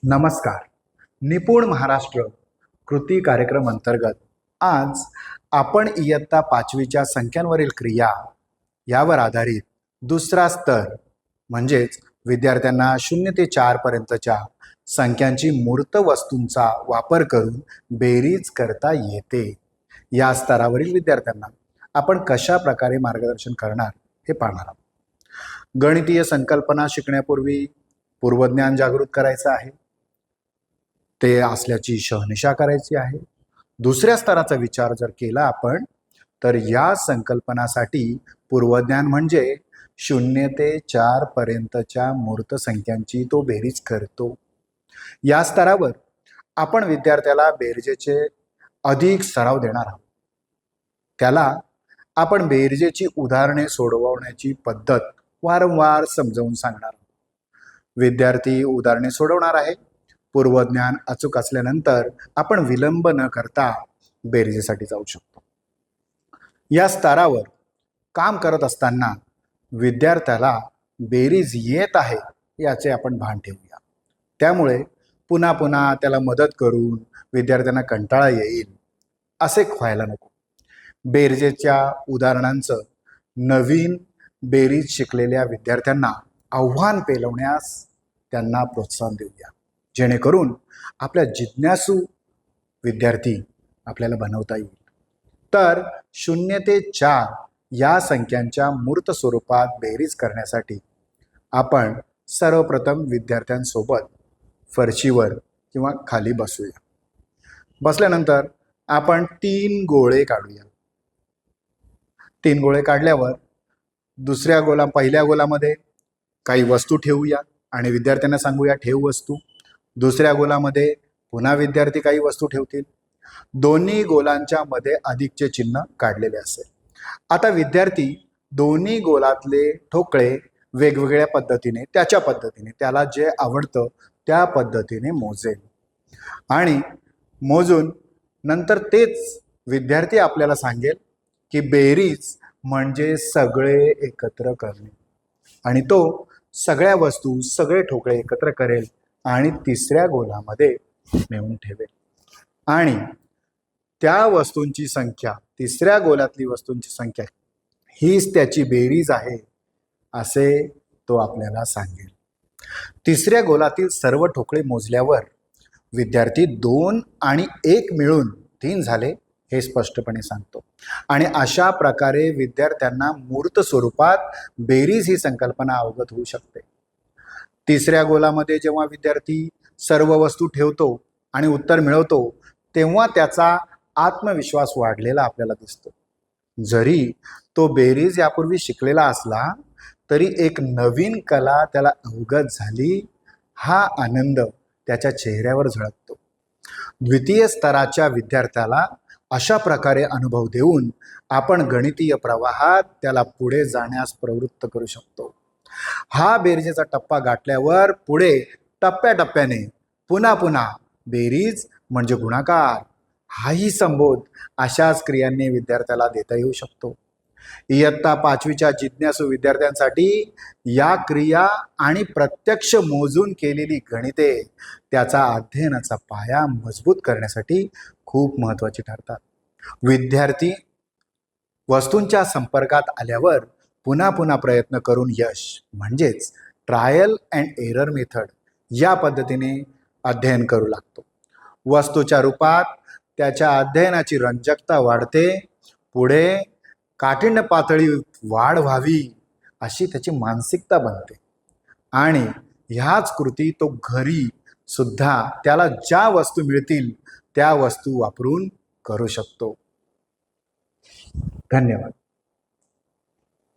नमस्कार. निपुण महाराष्ट्र कृती कार्यक्रम अंतर्गत आज आपण इयत्ता 5वीच्या संख्यांवरील क्रिया यावर आधारित दुसरा स्तर म्हणजेच विद्यार्थ्यांना 0 ते 4 पर्यंतच्या संख्यांची मूर्त वस्तूंचा वापर करून बेरीज करता येते या स्तरावरील विद्यार्थ्यांना आपण कशा प्रकारे मार्गदर्शन करणार हे पाहणार आहोत. गणितीय संकल्पना शिकण्यापूर्वी पूर्वज्ञान जागृत करायचं आहे, ते असल्याची शहानिशा करायची आहे. दुसऱ्या स्तराचा विचार जर केला आपण तर या संकल्पनासाठी पूर्वज्ञान म्हणजे 0 ते 4 पर्यंतच्या मूर्त संख्यांची तो बेरीज करतो. या स्तरावर आपण विद्यार्थ्याला बेरजेचे अधिक सराव देणार आहोत. त्याला आपण बेरजेची उदाहरणे सोडवण्याची पद्धत वारंवार समजावून सांगणार आहोत. विद्यार्थी उदाहरणे सोडवणार आहे. पूर्वज्ञान अचूक असल्यानंतर आपण विलंब न करता बेरजेसाठी जाऊ शकतो. या स्तरावर काम करत असताना विद्यार्थ्याला बेरीज येत आहे याचे आपण भान ठेवूया. त्यामुळे पुन्हा पुन्हा त्याला मदत करून विद्यार्थ्यांना कंटाळा येईल असे व्हायला नको. बेरजेच्या उदाहरणांचं नवीन बेरीज शिकलेल्या विद्यार्थ्यांना आव्हान पेलवण्यास त्यांना प्रोत्साहन देऊया, जेणेकरून आपल्या जिज्ञासू विद्यार्थी आपल्याला बनवता येईल. तर 0 ते 4 या संख्यांच्या मूर्त स्वरूपात बेरीज करण्यासाठी आपण सर्वप्रथम विद्यार्थ्यांसोबत फरशीवर किंवा खाली बसूया. बसल्यानंतर आपण 3 गोळे काढूया. 3 गोळे काढल्यावर पहिल्या गोलामध्ये काही वस्तू ठेवूया आणि विद्यार्थ्यांना सांगूया ठेव वस्तू. दुसऱ्या गोलामध्ये पुन्हा विद्यार्थी काही वस्तू ठेवतील. दोन्ही गोलांच्या मध्ये अधिकचे चिन्ह काढलेले असेल. आता विद्यार्थी दोन्ही गोलातले ठोकळे वेगवेगळ्या पद्धतीने त्याच्या पद्धतीने त्याला जे आवडतं त्या पद्धतीने मोजेल आणि मोजून नंतर तेच विद्यार्थी आपल्याला सांगेल की बेरीज म्हणजे सगळे एकत्र करणे आणि तो सगळ्या वस्तू सगळे ठोकळे एकत्र करेल आणि तिसऱ्या गोलामध्ये नेऊन ठेवेल आणि त्या वस्तूंची संख्या तिसऱ्या गोलातली वस्तूंची संख्या हीच त्याची बेरीज आहे असे तो आपल्याला सांगेल. तिसऱ्या गोलातील सर्व ठोकळे मोजल्यावर विद्यार्थी 2 आणि 1 मिळून 3 झाले हे स्पष्टपणे सांगतो आणि अशा प्रकारे विद्यार्थ्यांना मूर्त स्वरूपात बेरीज ही संकल्पना अवगत होऊ शकते. तिसऱ्या गोलामध्ये जेव्हा विद्यार्थी सर्व वस्तू ठेवतो आणि उत्तर मिळवतो तेव्हा त्याचा आत्मविश्वास वाढलेला आपल्याला दिसतो. जरी तो बेरीज यापूर्वी शिकलेला असला तरी एक नवीन कला त्याला अवगत झाली हा आनंद त्याच्या चेहऱ्यावर झळकतो. द्वितीय स्तराच्या विद्यार्थ्याला अशा प्रकारे अनुभव देऊन आपण गणितीय प्रवाहात त्याला पुढे जाण्यास प्रवृत्त करू शकतो. हा बेरजेचा टप्पा गाठल्यावर पुढे टप्प्याटप्प्याने पुन्हा पुन्हा बेरीज म्हणजे गुणाकार हाही संबोध अशाच क्रियांनी विद्यार्थ्याला देता येऊ शकतो. इयत्ता 5वीच्या जिज्ञासू विद्यार्थ्यांसाठी या क्रिया आणि प्रत्यक्ष मोजून केलेली गणिते त्याचा अध्ययनाचा पाया मजबूत करण्यासाठी खूप महत्त्वाची ठरतात. विद्यार्थी वस्तूंच्या संपर्कात आल्यावर पुन्हा पुन्हा प्रयत्न करून यश म्हणजेच ट्रायल अँड एरर मेथड या पद्धतीने अध्ययन करू लागतो. वस्तूच्या रूपात त्याच्या अध्ययनाची रंजकता वाढते. पुढे काठिण्य पातळी वाढ व्हावी अशी त्याची मानसिकता बनते आणि ह्याच कृती तो घरी सुद्धा त्याला ज्या वस्तू मिळतील त्या वस्तू वापरून करू शकतो. धन्यवाद.